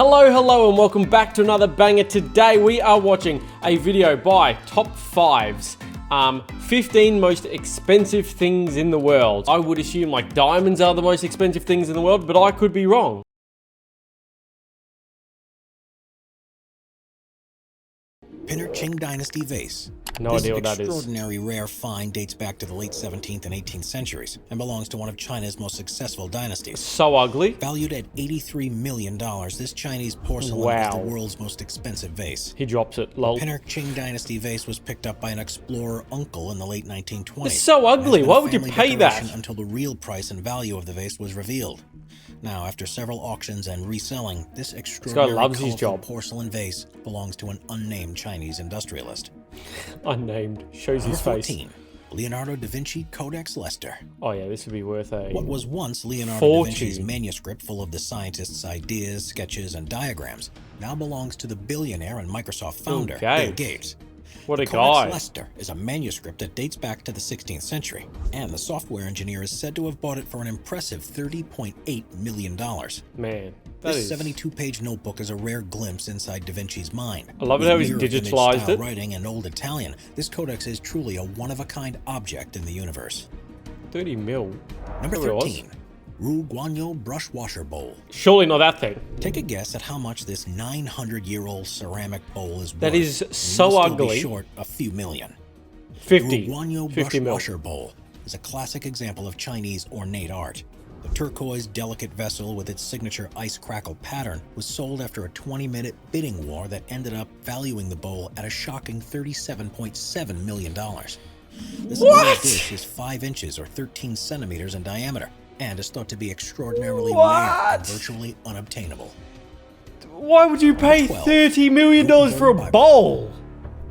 Hello, and welcome back to another banger. Today we are watching a video by Top 5's 15 most expensive things in the world. I would assume like diamonds are the most expensive things in the world, but I could be wrong. Pinner Qing Dynasty vase. No idea what that is. This extraordinary rare find dates back to the late 17th and 18th centuries and belongs to one of China's most successful dynasties. So ugly. Valued at $83 million, this Chinese porcelain is the world's most expensive vase. He drops it, lol. The Pinner Qing Dynasty vase was picked up by an explorer uncle in the late 1920s. It's so ugly. Why would you pay that? Until the real price and value of the vase was revealed. Now, after several auctions and reselling, this extraordinary colorful porcelain vase belongs to an unnamed Chinese industrialist. Unnamed. Shows his face. 14. Leonardo da Vinci Codex Leicester. Oh yeah, this would be worth a What was once Leonardo da Vinci's manuscript full of the scientist's ideas, sketches, and diagrams now belongs to the billionaire and Microsoft founder, Bill Gates. What a Codex guy. Leicester is a manuscript that dates back to the 16th century, and the software engineer is said to have bought it for an impressive $30.8 million. Man, this 72-page notebook is a rare glimpse inside Da Vinci's mind. I love it how he's digitalized it. Writing and Old Italian, this codex is truly a one-of-a-kind object in the universe. 30 mil. Number 13. Ru Guanyu Brush Washer Bowl. Surely not that thing. Take a guess at how much this 900-year-old ceramic bowl is worth. That is so ugly. Be short a few million. 50. Ru Guanyu 50 Brush mil. Washer Bowl is a classic example of Chinese ornate art. The turquoise, delicate vessel with its signature ice crackle pattern was sold after a 20-minute bidding war that ended up valuing the bowl at a shocking $37.7 million. This dish is 5 inches or 13 centimeters in diameter, and is thought to be extraordinarily rare and virtually unobtainable. Why would you pay $30 million for a bowl?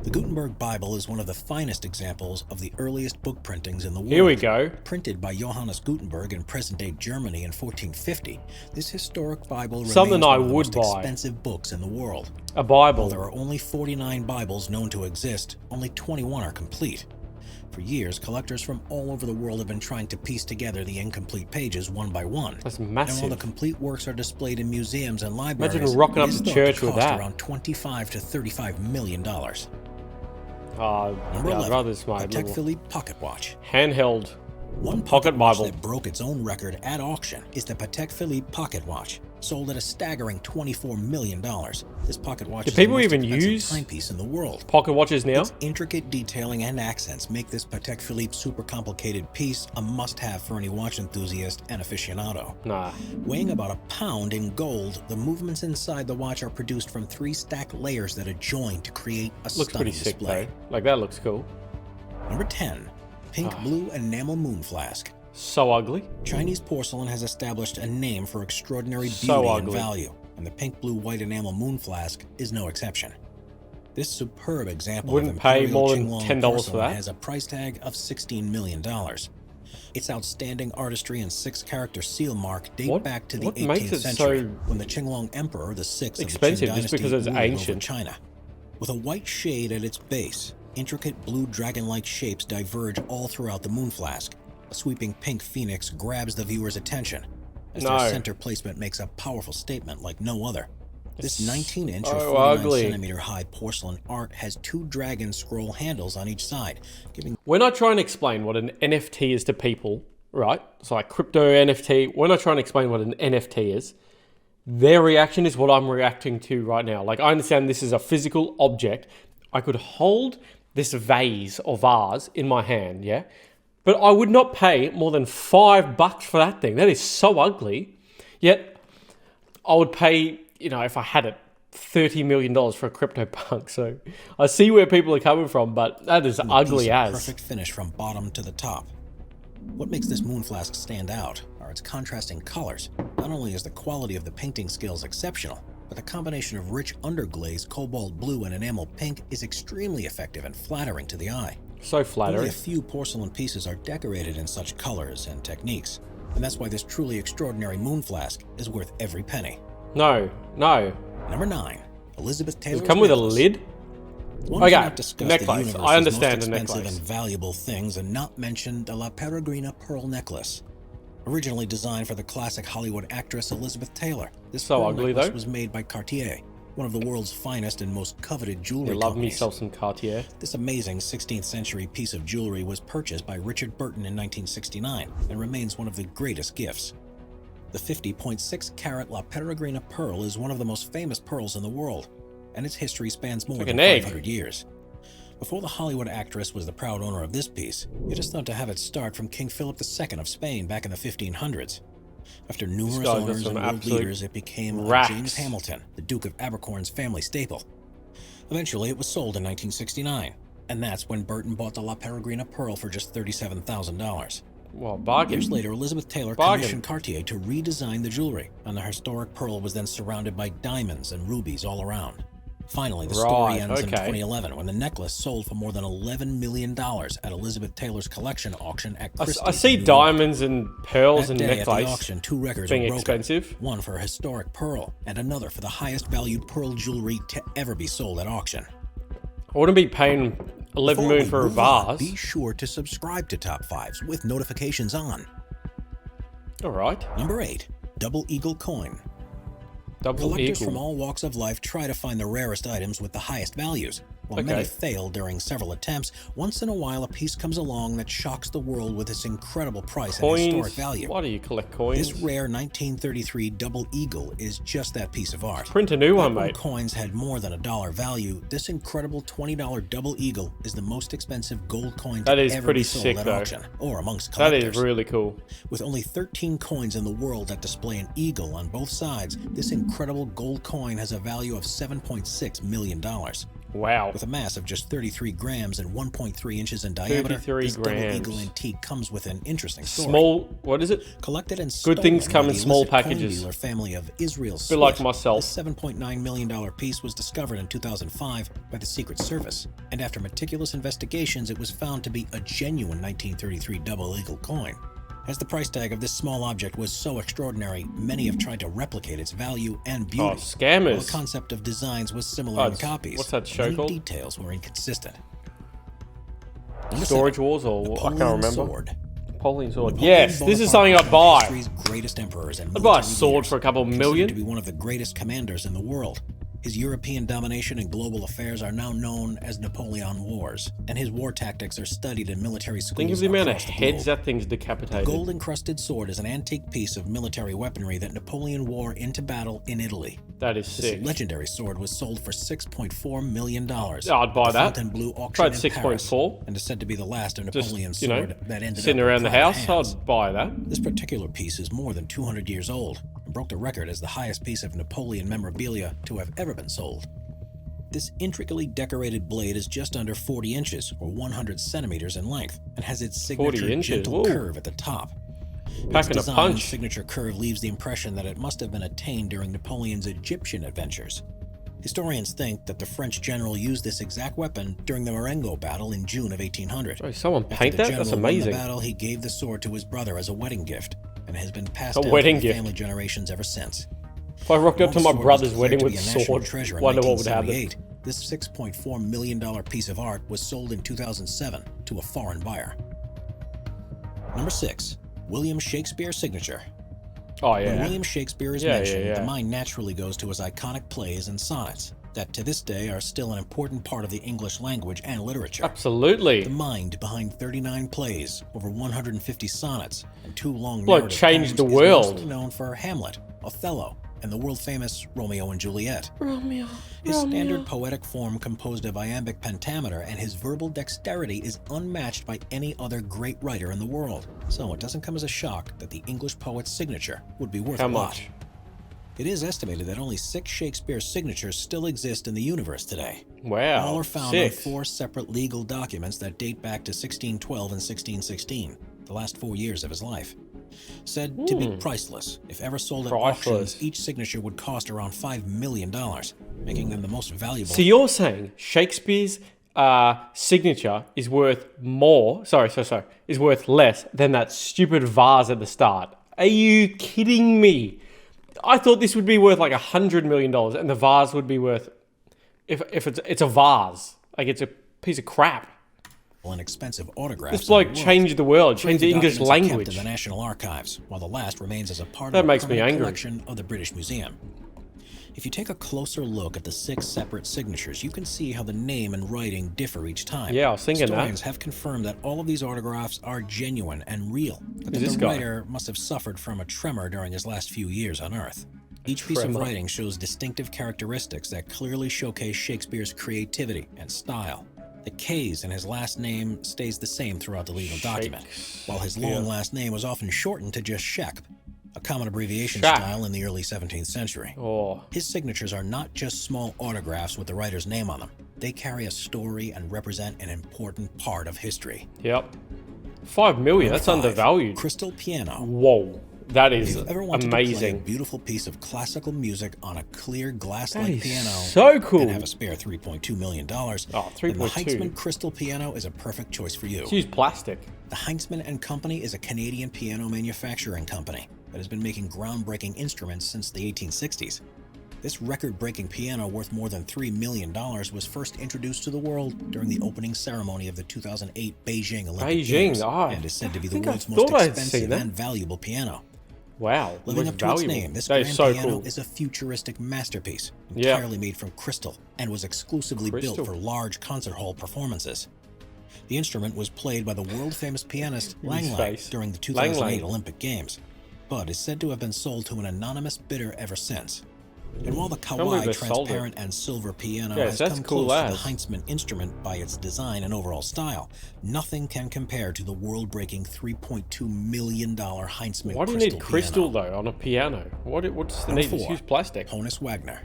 The Gutenberg Bible is one of the finest examples of the earliest book printings in the world. Here we go. Printed by Johannes Gutenberg in present-day Germany in 1450, this historic Bible remains Something I one of the would most buy. expensive books in the world. A Bible. While there are only 49 Bibles known to exist, only 21 are complete. For years, collectors from all over the world have been trying to piece together the incomplete pages one by one. That's massive. And while the complete works are displayed in museums and libraries, imagine rocking up to church with that. Around $25 to $35 million. Number Number 11, I'd rather it's my Patek Philippe Pocket Watch. Handheld. One pocket watch Bible that broke its own record at auction is the Patek Philippe Pocket Watch, sold at a staggering $24 million. This pocket watch Do is people the most even expensive use timepiece in the world. pocket watches now? Its intricate detailing and accents make this Patek Philippe super complicated piece a must-have for any watch enthusiast and aficionado. Nah. Weighing about a pound in gold, the movements inside the watch are produced from 3 stacked layers that adjoin to create a Looks stunning pretty sick display. though. Like that looks cool. Number 10. Pink Blue Enamel Moon Flask. So ugly. Chinese porcelain has established a name for extraordinary beauty So and ugly. value, and the pink blue white enamel moon flask is no exception. This superb example Wouldn't of pay imperial more than Qinglong $10 for porcelain that. has a price tag of $16 million. Its outstanding artistry and 6-character seal mark date back to the 18th century, when the Qinglong Emperor, the 6th of the Qing dynasty, just because it's ruled ancient. over China. With a white shade at its base, intricate blue dragon-like shapes diverge all throughout the moon flask. A sweeping pink phoenix grabs the viewer's attention, as their center placement makes a powerful statement like no other. This 19-inch or 49-centimeter high porcelain art has 2 dragon scroll handles on each side, giving... When I try and explain what an NFT is to people, right? So like crypto NFT, when I try and explain what an NFT is, their reaction is what I'm reacting to right now. Like I understand this is a physical object. I could hold this vase or vase in my hand, yeah? But I would not pay more than $5 for that thing. That is so ugly. Yet I would pay, you know, if I had it, $30 million for a CryptoPunk. So I see where people are coming from, but that is ugly as. Perfect finish from bottom to the top. What makes this moon flask stand out are its contrasting colors. Not only is the quality of the painting skills exceptional, but the combination of rich underglaze, cobalt blue, and enamel pink is extremely effective and flattering to the eye. So flattering. Only a few porcelain pieces are decorated in such colors and techniques, and that's why this truly extraordinary moon flask is worth every penny. No. Number 9. Elizabeth Taylor's Does it come with necklace. a lid? One cannot discuss necklace. the I understand universe's the most expensive necklace. and valuable things and not mention the La Peregrina pearl necklace. Originally designed for the classic Hollywood actress Elizabeth Taylor, this So pearl ugly, necklace though. was made by Cartier, one of the world's finest and most coveted jewelry You love companies. me some Cartier. This amazing 16th century piece of jewelry was purchased by Richard Burton in 1969 and remains one of the greatest gifts. The 50.6 carat La Peregrina pearl is one of the most famous pearls in the world, and its history spans more like than an egg. 500 years. Before the Hollywood actress was the proud owner of this piece, it is thought to have its start from King Philip II of Spain back in the 1500s. After numerous guy's got owners some and world absolute leaders, it became racks. James Hamilton, the Duke of Abercorn's family staple. Eventually, it was sold in 1969, and that's when Burton bought the La Peregrina pearl for just $37,000. Well, bargain. Years later, Elizabeth Taylor Bargain. commissioned Cartier to redesign the jewelry, and the historic pearl was then surrounded by diamonds and rubies all around. Finally, the story Right, ends in okay. 2011 when the necklace sold for more than $11 million at Elizabeth Taylor's collection auction at Christie's. I see in New York. diamonds and pearls That and day at the necklace auction, two records being were broken. expensive. One for a historic pearl, and another for the highest valued pearl jewelry to ever be sold at auction. I wouldn't be paying 11 Before million we for a move on, vase. be sure to subscribe to Top 5s with notifications on. All right. Number 8. Double Eagle Coin. Double Collectors eagle. from all walks of life try to find the rarest items with the highest values. While many Okay. fail during several attempts, once in a while a piece comes along that shocks the world with its incredible price and historic Coins. value. Why do you collect coins? This rare 1933 Double Eagle is just that piece of art. Print a new one, Back when mate. coins had more than $1 value, this incredible $20 Double Eagle is the most expensive gold coin That to is ever pretty be sold sick, at though. auction, or amongst That collectors. is really cool. With only 13 coins in the world that display an eagle on both sides, this incredible gold coin has a value of $7.6 million. Wow. With a mass of just 33 grams and 1.3 inches in diameter, 33 this Double grams. Eagle antique comes with an interesting story. Small, what is it? Collected and Good things stolen come by in the small illicit coin packages. dealer family of Israel Bit like Swift. myself. This $7.9 million piece was discovered in 2005 by the Secret Service, and after meticulous investigations, it was found to be a genuine 1933 Double Eagle coin. As the price tag of this small object was so extraordinary, many have tried to replicate its value and beauty. Oh, scammers. While the concept of designs was similar in it's- copies, what's that show many called? details were inconsistent. Number Storage 7, Wars, or I Napoleon can't remember. Sword. Napoleon sword. Napoleon Yes, this is something Bonaparte I'd was one of buy. history's greatest emperors and I'd buy a military sword leaders, for a couple considered million. to be one of the greatest commanders in the world. His European domination and global affairs are now known as Napoleon Wars, and his war tactics are studied in military schools Think of the amount of across the heads globe. that thing's decapitated. Gold-encrusted sword is an antique piece of military weaponry that Napoleon wore into battle in Italy. That is This sick. legendary sword was sold for $6.4 million. Yeah, I'd buy at that. Fontainebleau auction Tried in 6.4. Paris, and is said to be the last of Just, Napoleon's you know, sword that ended sitting up in around the private house, hands. I'd buy that. This particular piece is more than 200 years old and broke the record as the highest piece of Napoleon memorabilia to have ever been sold. This intricately decorated blade is just under 40 inches or 100 centimeters in length and has its 40 signature inches, gentle whoa. curve at the top. Packing a Its design and punch. signature curve leaves the impression that it must have been attained during Napoleon's Egyptian adventures. Historians think that the French general used this exact weapon during the Marengo battle in June of 1800. Oh, someone After paint the that? general That's won the amazing. battle, he gave the sword to his brother as a wedding gift, and has been passed A down wedding through the gift. family generations ever since. If I rocked up to Once my the sword brother's was wedding declared with to be a national sword, treasure in wonder what would happen. 1978. This $6.4 million piece of art was sold in 2007 to a foreign buyer. Number 6. William Shakespeare signature. Oh, When yeah. William Shakespeare is Yeah, yeah, mentioned, yeah. the mind naturally goes to his iconic plays and sonnets that to this day are still an important part of the English language and literature. The Absolutely. mind behind 39 plays, over 150 sonnets, and 2 long Bloke narrative changed the poems is world. mostly known for Hamlet, Othello, and the world-famous Romeo and Juliet. Romeo. His standard poetic form composed of iambic pentameter and his verbal dexterity is unmatched by any other great writer in the world. So it doesn't come as a shock that the English poet's signature would be worth How a lot. much? It is estimated that only 6 Shakespeare signatures still exist in the universe today. Wow. All are found 6. on 4 separate legal documents that date back to 1612 and 1616, the last 4 years of his life. Said to be priceless. If ever sold at Priceless. auctions, each signature would cost around $5 million, making them the most valuable. So you're saying Shakespeare's signature is worth more, is worth less than that stupid vase at the start. Are you kidding me? I thought this would be worth like $100 million and the vase would be worth, if it's a vase, like it's a piece of crap. and expensive autographs. This bloke changed the world, changed the English Documents are kept language. in the National Archives, while the last remains as a part That of a makes me permanent angry. collection of the British Museum. If you take a closer look at the 6 separate signatures, you can see how the name and writing differ each time. Yeah, I was thinking Historians that. have confirmed that all of these autographs are genuine and real, but that this the guy? writer must have suffered from a tremor during his last few years on Earth. Each piece of Tremor. writing shows distinctive characteristics that clearly showcase Shakespeare's creativity and style. The K's in his last name stays the same throughout the legal document, while his long last name was often shortened to just Shek, a common abbreviation Shek. style in the early 17th century. Oh, His signatures are not just small autographs with the writer's name on them. They carry a story and represent an important part of history. yep. 5 million, that's 5. undervalued. Crystal piano. Whoa, that If is you've ever wanted to play a amazing. beautiful piece of classical music on a clear That glass-like is piano so cool. and have a spare $3.2 million, Oh, then the 3.2. Heinzman Crystal Piano is a perfect choice for you. It's used plastic. The Heinzman and Company is a Canadian piano manufacturing company that has been making groundbreaking instruments since the 1860s. This record-breaking piano, worth more than $3 million, was first introduced to the world during the opening ceremony of the 2008 Beijing Olympic Games, and is said to be the world's most expensive and valuable piano. Wow, Living looks up to its valuable. name, this That grand is so piano cool. is a futuristic masterpiece, Yeah. entirely made from crystal, and was exclusively built Crystal. for large concert hall performances. The instrument was played by the world-famous pianist Lang Lang face. during the Lang 2008 Lang. Olympic Games, but is said to have been sold to an anonymous bidder ever since. And while the believe they kawaii sold it. transparent and silver piano Yes, has that's come cool close to as. the Heinzman instrument by its design and overall style, nothing can compare to the world-breaking $3.2 million Heinzman Why do you crystal need crystal piano. though on a piano? What's the Number need? Just 4. use plastic. Honus Wagner.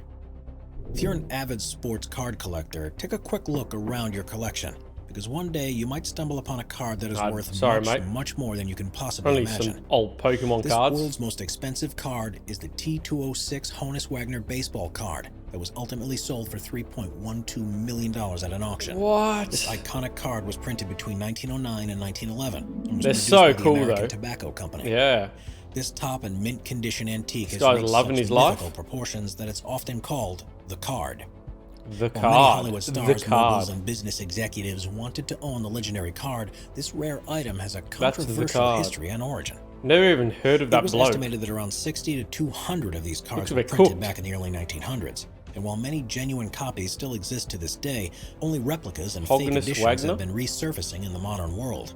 If you're an avid sports card collector, take a quick look around your collection, because one day you might stumble upon a card that is worth much more than you can possibly Only imagine. some old Pokemon This cards. world's most expensive card is the T206 Honus Wagner baseball card that was ultimately sold for $3.12 million at an auction. What? This iconic card was printed between 1909 and 1911 and was They're produced so by the cool, American though. Tobacco Company. Yeah. This top and mint condition antique This has guy's reached loving such his life. mythical proportions that it's often called the card. The While many card. Hollywood The stars, card. moguls, and business executives wanted to own the legendary card, this rare item has a the controversial card. history and origin. Never even heard of It that was bloke. estimated that around 60 to 200 of these cards Looks a were bit printed cooked. back in the early 1900s. And while many genuine copies still exist to this day, only replicas and fake Wagner? editions have been resurfacing in the modern world.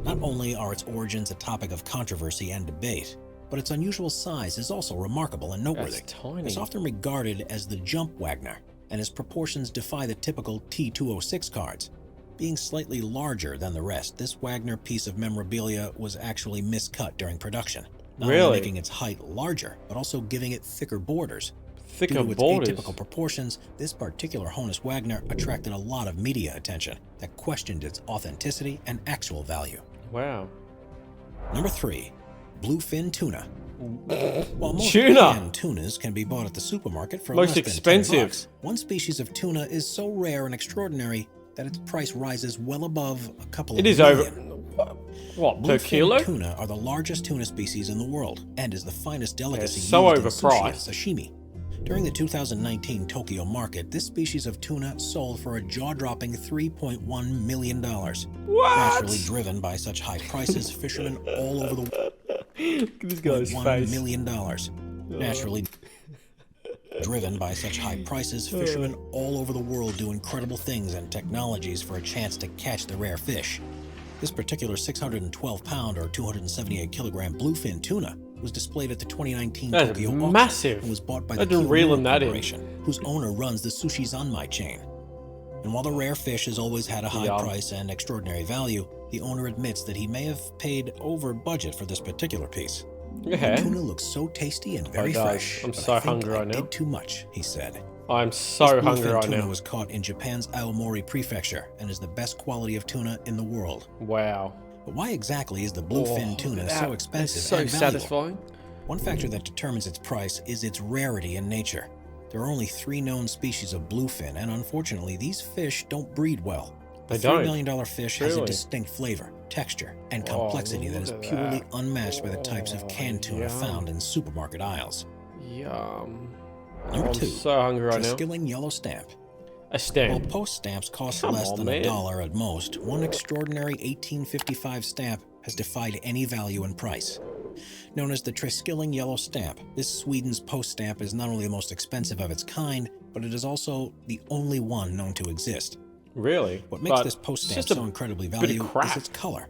Not only are its origins a topic of controversy and debate, but its unusual size is also remarkable and noteworthy. That's tiny. It's often regarded as the jump Wagner, and its proportions defy the typical T206 cards. Being slightly larger than the rest, this Wagner piece of memorabilia was actually miscut during production, not Really? only making its height larger, but also giving it thicker borders. Thicker Due to its borders. atypical proportions, this particular Honus Wagner attracted a lot of media attention that questioned its authenticity and actual value. Wow. Number 3. Bluefin Tuna. While most Tuna. canned tunas can be bought at the supermarket for Most less than expensive. $10, one species of tuna is so rare and extraordinary that its price rises well above a couple It of is over. million. What, per Bluefin kilo? tuna are the largest tuna species in the world and is the finest delicacy so used in sushi and overpriced. sashimi. During the 2019 Tokyo market, this species of tuna sold for a jaw-dropping $3.1 million. What? Naturally driven by such high prices, fishermen all over the Look at this guy's $1 face. million. Naturally driven by such high prices, fishermen all over the world do incredible things and technologies for a chance to catch the rare fish. This particular 612-pound or 278-kilogram bluefin tuna was displayed at the 2019 That is Tokyo auction massive. and was bought by the Imagine Kyoto reeling that in. Corporation, whose owner runs the Sushi Zanmai chain. And while the rare fish has always had a high Yum. price and extraordinary value, the owner admits that he may have paid over budget for this particular piece. Yeah. Tuna looks so tasty and very It does. fresh. I'm but so I think hungry I right now. did too much, he said. I'm so This hungry bluefin right tuna now. was caught in Japan's Aomori Prefecture and is the best quality of tuna in the world. Wow. But why exactly is the bluefin Oh, tuna that so is expensive so and valuable? satisfying. One factor that determines its price is its rarity in nature. There are only 3 known species of bluefin, and unfortunately, these fish don't breed well. The They $3 don't? million fish has a Really? distinct flavor, texture, and Oh, complexity that is look at purely that. unmatched by the types of Oh, canned tuna yum. found in supermarket aisles. Yum. Number I'm 2. so hungry right now. Triskelion yellow stamp. A While stamp. post stamps cost Come less on, than man. $1 at most, one extraordinary 1855 stamp has defied any value and price. Known as the Triskilling Yellow Stamp, this Sweden's post stamp is not only the most expensive of its kind, but it is also the only one known to exist. Really? What makes But this post it's stamp just so incredibly bit of valuable crap. is its color.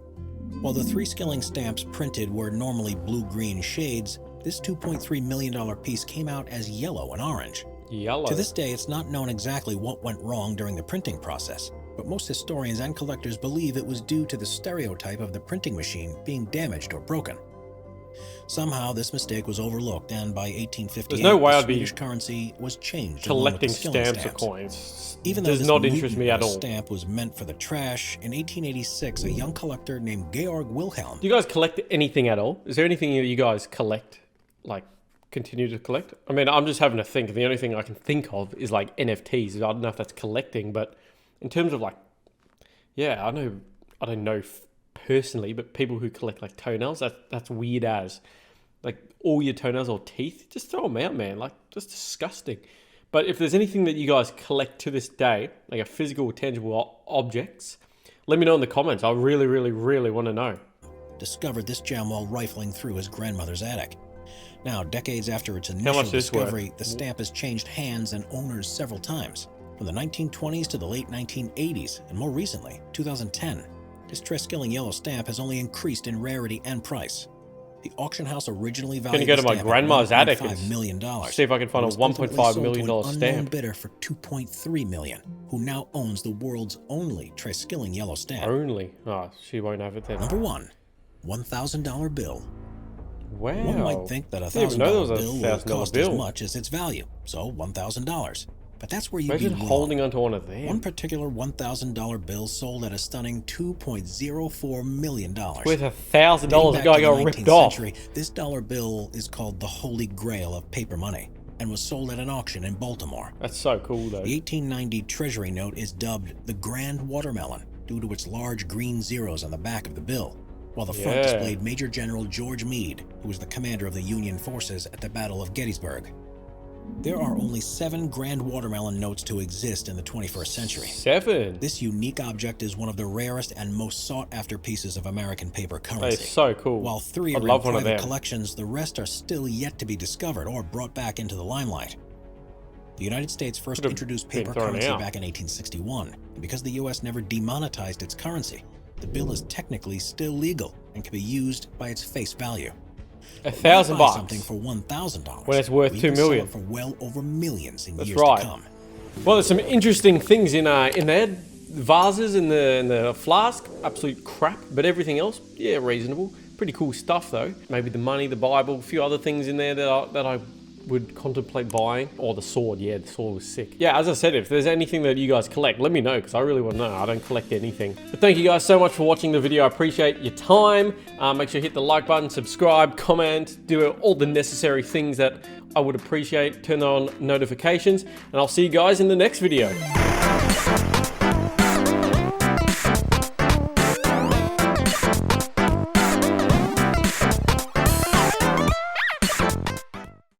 While the 3 skilling stamps printed were normally blue-green shades, this $2.3 million piece came out as yellow and orange. Yellow. To this day, it's not known exactly what went wrong during the printing process, but most historians and collectors believe it was due to the stereotype of the printing machine being damaged or broken. Somehow, this mistake was overlooked, and by 1858, There's no way the I'd be Swedish currency was changed. collecting along with the skilling stamps or coins. Even though Does this not interest me at mutant all. stamp was meant for the trash, in 1886, a young collector named Georg Wilhelm. Do you guys collect anything at all? Is there anything that you guys collect, like, continue to collect? I mean, I'm just having to think. The only thing I can think of is, like, NFTs. I don't know if that's collecting, but in terms of, like, yeah, I don't know personally, but people who collect, like, toenails, that's weird as. Like, all your toenails or teeth, just throw them out, man. Like, just disgusting. But if there's anything that you guys collect to this day, like a physical, tangible objects, let me know in the comments. I really, really, really want to know. Discovered this gem while rifling through his grandmother's attic. Now, decades after its much initial is this worth? discovery, the stamp has changed hands and owners several times, from the 1920s to the late 1980s, and more recently, 2010. This Triskilling yellow stamp has only increased in rarity and price. The auction house originally valued Gonna go to the my stamp grandma's at attic $1.5 million. See if I can find a It was ultimately $1.5 sold million to an unknown stamp. bidder for $2.3 million, who now owns the world's only Triskilling yellow stamp. Only. Oh, she won't have it then. Number 1, $1,000 bill. Wow. One might think that a Didn't even know there was $1,000 a bill will $1,000 cost bill. as much as its value, so $1,000. But that's where you'd Imagine be wrong. holding onto one of One them. particular $1,000 bill sold at a stunning $2.04 million. With $1,000, the Dating back guy to got the ripped 19th off. century, this dollar bill is called the Holy Grail of paper money and was sold at an auction in Baltimore. That's so cool, though. The 1890 Treasury note is dubbed the Grand Watermelon due to its large green zeros on the back of the bill, while the front Yeah. displayed Major General George Meade, who was the commander of the Union forces at the Battle of Gettysburg. There are only 7 Grand Watermelon notes to exist in the 21st century. 7. This unique object is one of the rarest and most sought-after pieces of American paper currency. That is so cool. While 3 I'd are love in one of private them. collections, the rest are still yet to be discovered or brought back into the limelight. The United States first Could've introduced been paper thrown currency out. back in 1861, and because the U.S. never demonetized its currency, the bill is technically still legal and can be used by its face value. $1,000 Buy something for $1,000 when it's worth we $2 can sell million. it for well over millions in That's years right. to come. Well, there's some interesting things in there. Vases in the flask, absolute crap. But everything else, yeah, reasonable. Pretty cool stuff though. Maybe the money, the Bible, a few other things in there that I would contemplate buying. Or the sword, yeah, the sword was sick. Yeah, as I said, if there's anything that you guys collect, let me know, because I really want to know. I don't collect anything. But thank you guys so much for watching the video. I appreciate your time. Make sure you hit the like button, subscribe, comment, do all the necessary things that I would appreciate. Turn on notifications, and I'll see you guys in the next video.